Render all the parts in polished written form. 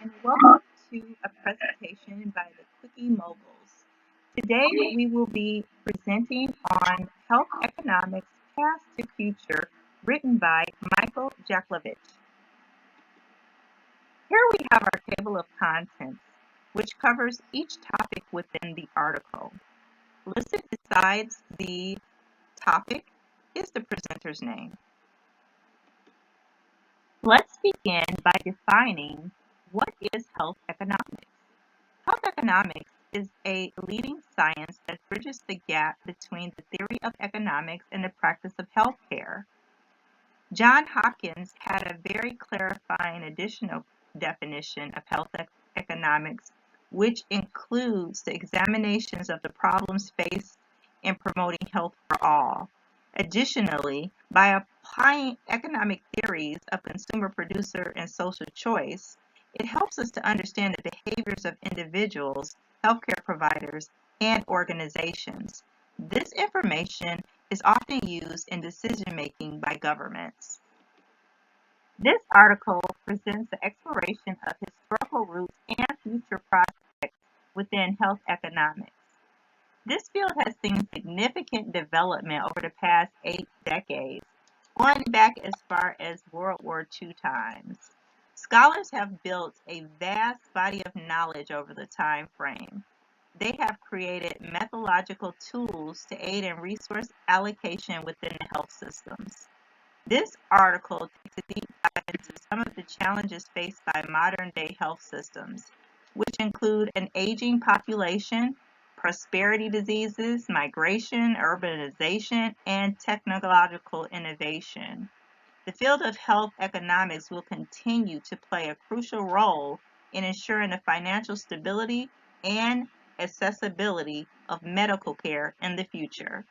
and welcome to a presentation by the Quickie Moguls. Today we will be presenting on Health Economics Past to Future, written by Michael Jaklovich. Here we have our table of contents, which covers each topic within the article. Listed besides the topic is the presenter's name. Let's begin by defining what is health economics. Health economics is a leading science that bridges the gap between the theory of economics and the practice of healthcare. John Hopkins had a very clarifying additional definition of health economics, which includes the examinations of the problems faced in promoting health for all. Additionally, by applying economic theories of consumer, producer, and social choice, it helps us to understand the behaviors of individuals, healthcare providers, and organizations. This information is often used in decision-making by governments. This article presents the exploration of historical roots and future prospects within health economics. This field has seen significant development over the past 8 decades, going back as far as World War II times. Scholars have built a vast body of knowledge over the time frame. They have created methodological tools to aid in resource allocation within the health systems. This article takes a deep dive into some of the challenges faced by modern-day health systems, which include an aging population, prosperity diseases, migration, urbanization, and technological innovation. The field of health economics will continue to play a crucial role in ensuring the financial stability and accessibility of medical care in the future.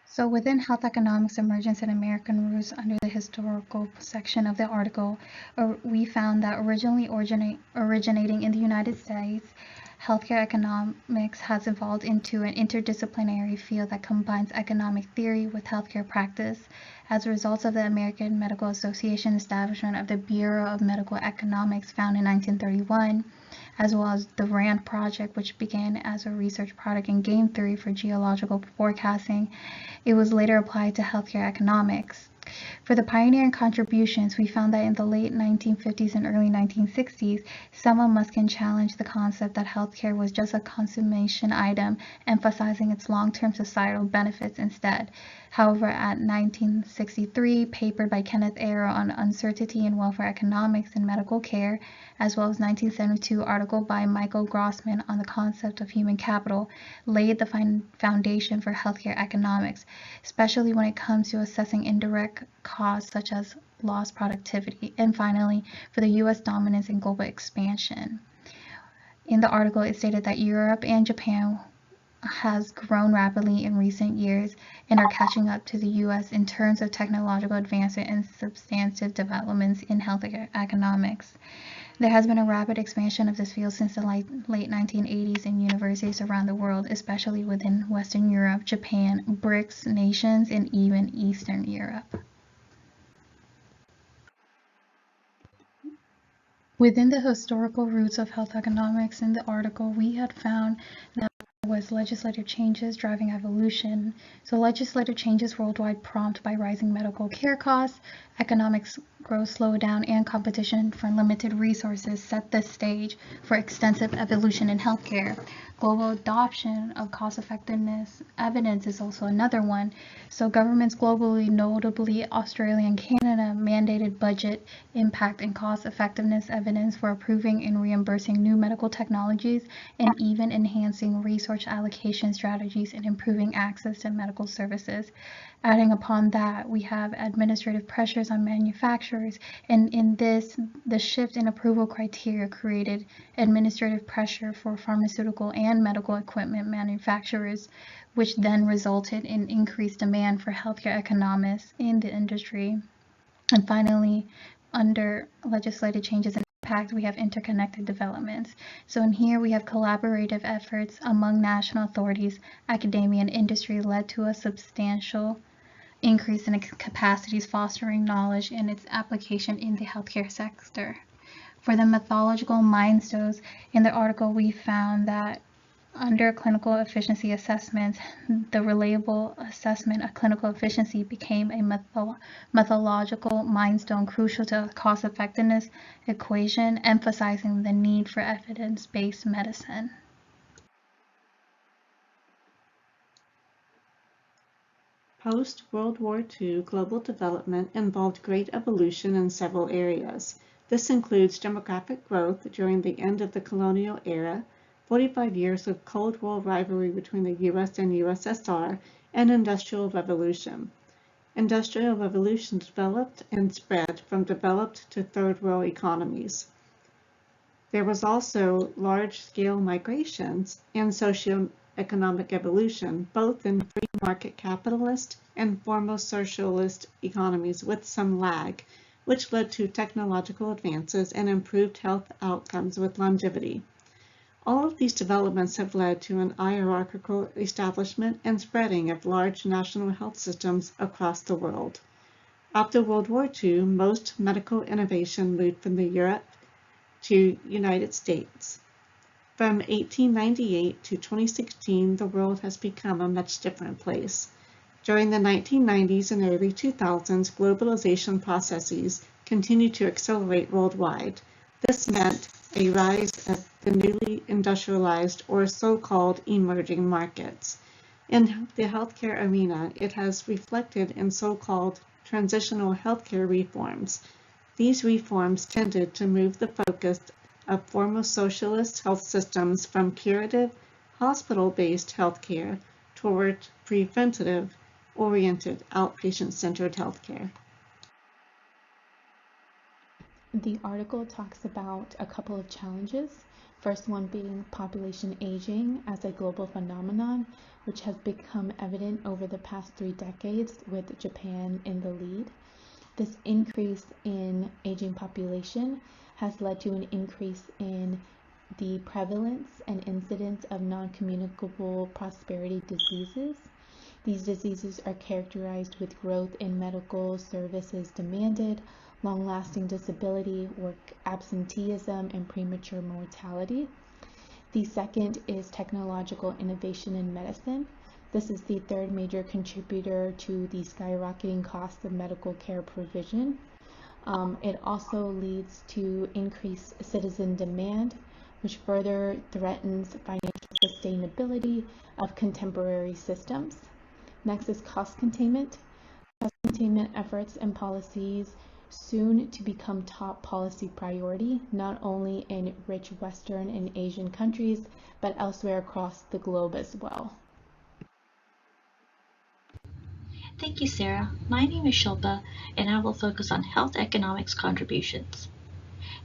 So within health economics, emergence and American roots, under the historical section of the article, we found that originally originating in the United States, healthcare economics has evolved into an interdisciplinary field that combines economic theory with healthcare practice. As a result of the American Medical Association establishment of the Bureau of Medical Economics found in 1931, as well as the RAND project, which began as a research product in game theory for geological forecasting, it was later applied to healthcare economics. For the pioneering contributions, we found that in the late 1950s and early 1960s, Selma Muskin challenged the concept that healthcare was just a consummation item, emphasizing its long-term societal benefits instead. However, at 1963, paper by Kenneth Arrow on uncertainty in welfare economics and medical care, as well as 1972 article by Michael Grossman on the concept of human capital, laid the foundation for healthcare economics, especially when it comes to assessing indirect costs such as lost productivity, and finally, for the U.S. dominance and global expansion. In the article, it stated that Europe and Japan has grown rapidly in recent years and are catching up to the U.S. in terms of technological advancement and substantive developments in health economics. There has been a rapid expansion of this field since the late 1980s in universities around the world, especially within Western Europe, Japan, BRICS nations, and even Eastern Europe. Within the historical roots of health economics in the article, we had found that was legislative changes driving evolution. So legislative changes worldwide prompt by rising medical care costs, economic growth slowdown, and competition for limited resources set the stage for extensive evolution in healthcare. Global adoption of cost-effectiveness evidence is also another one. So governments globally, notably Australia and Canada, mandated budget impact and cost-effectiveness evidence for approving and reimbursing new medical technologies and even enhancing resource allocation strategies and improving access to medical services. Adding upon that, we have administrative pressures on manufacturers, and in this, the shift in approval criteria created administrative pressure for pharmaceutical and medical equipment manufacturers, which then resulted in increased demand for healthcare economists in the industry. And finally, under legislative changes and impact, we have interconnected developments. So in here we have collaborative efforts among national authorities, academia, and industry led to a substantial increase in capacities, fostering knowledge and its application in the healthcare sector. For the methodological milestones in the article, we found that under clinical efficiency assessments, the reliable assessment of clinical efficiency became a methodological milestone crucial to the cost effectiveness equation, emphasizing the need for evidence-based medicine. Post-World War II global development involved great evolution in several areas. This includes demographic growth during the end of the colonial era, 45 years of Cold War rivalry between the US and USSR, and Industrial Revolution. Industrial Revolution developed and spread from developed to third world economies. There was also large-scale migrations and socio-economic evolution, both in free market capitalist and formal socialist economies with some lag, which led to technological advances and improved health outcomes with longevity. All of these developments have led to an hierarchical establishment and spreading of large national health systems across the world. After World War II, most medical innovation moved from Europe to United States. From 1898 to 2016, the world has become a much different place. During the 1990s and early 2000s, globalization processes continued to accelerate worldwide. This meant a rise of the newly industrialized or so-called emerging markets. In the healthcare arena, it has reflected in so-called transitional healthcare reforms. These reforms tended to move the focus of former socialist health systems from curative, hospital-based healthcare toward preventative-oriented, outpatient-centered healthcare. The article talks about a couple of challenges. First one being population aging as a global phenomenon, which has become evident over the past 3 decades with Japan in the lead. This increase in aging population has led to an increase in the prevalence and incidence of non-communicable prosperity diseases. These diseases are characterized with growth in medical services demanded, long-lasting disability, work absenteeism, and premature mortality. The second is technological innovation in medicine. This is the third major contributor to the skyrocketing cost of medical care provision. It also leads to increased citizen demand, which further threatens financial sustainability of contemporary systems. Next is cost containment. Cost containment efforts and policies soon to become top policy priority, not only in rich Western and Asian countries, but elsewhere across the globe as well. Thank you, Sarah. My name is Shilpa, and I will focus on health economics contributions.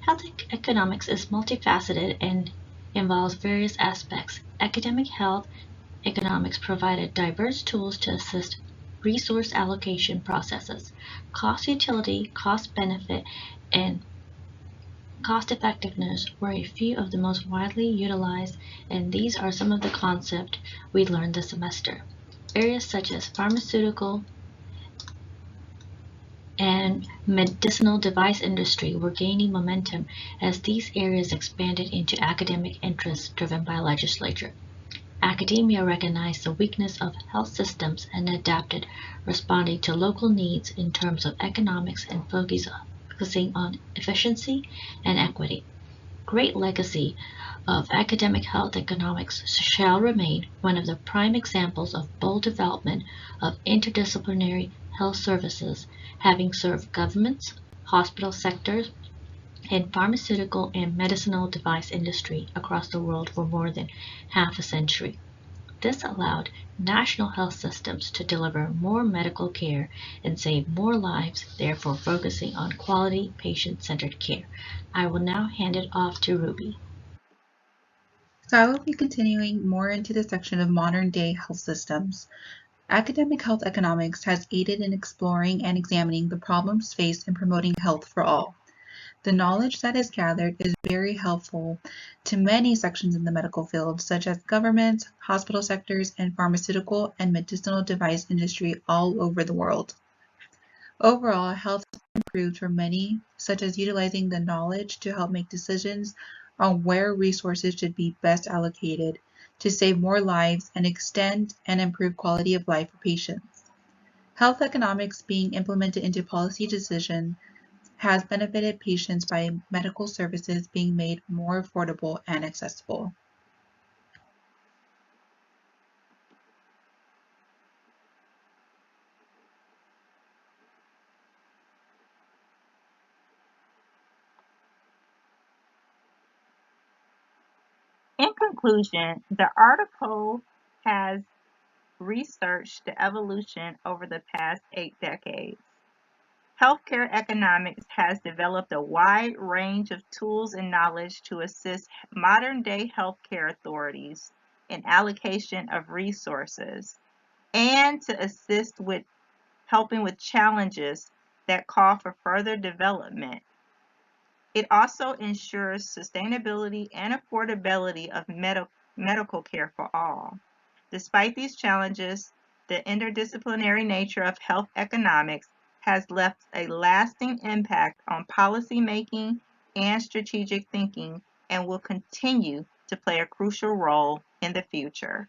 Health economics is multifaceted and involves various aspects. Academic health economics provided diverse tools to assist resource allocation processes. Cost utility, cost benefit, and cost effectiveness were a few of the most widely utilized, and these are some of the concepts we learned this semester. Areas such as pharmaceutical and medicinal device industry were gaining momentum as these areas expanded into academic interests driven by legislature. Academia recognized the weakness of health systems and adapted, responding to local needs in terms of economics and focusing on efficiency and equity. Great legacy of academic health economics shall remain one of the prime examples of bold development of interdisciplinary health services, having served governments, hospital sectors, and pharmaceutical and medicinal device industry across the world for more than half a century. This allowed national health systems to deliver more medical care and save more lives, therefore focusing on quality, patient-centered care. I will now hand it off to Ruby. So I will be continuing more into the section of modern-day health systems. Academic health economics has aided in exploring and examining the problems faced in promoting health for all. The knowledge that is gathered is very helpful to many sections in the medical field, such as governments, hospital sectors, and pharmaceutical and medicinal device industry all over the world. Overall, health improved for many, such as utilizing the knowledge to help make decisions on where resources should be best allocated to save more lives and extend and improve quality of life for patients. Health economics being implemented into policy decisions has benefited patients by medical services being made more affordable and accessible. In conclusion, the article has researched the evolution over the past 8 decades. Healthcare economics has developed a wide range of tools and knowledge to assist modern-day healthcare authorities in allocation of resources and to assist with helping with challenges that call for further development. It also ensures sustainability and affordability of medical care for all. Despite these challenges, the interdisciplinary nature of health economics has left a lasting impact on policymaking and strategic thinking and will continue to play a crucial role in the future.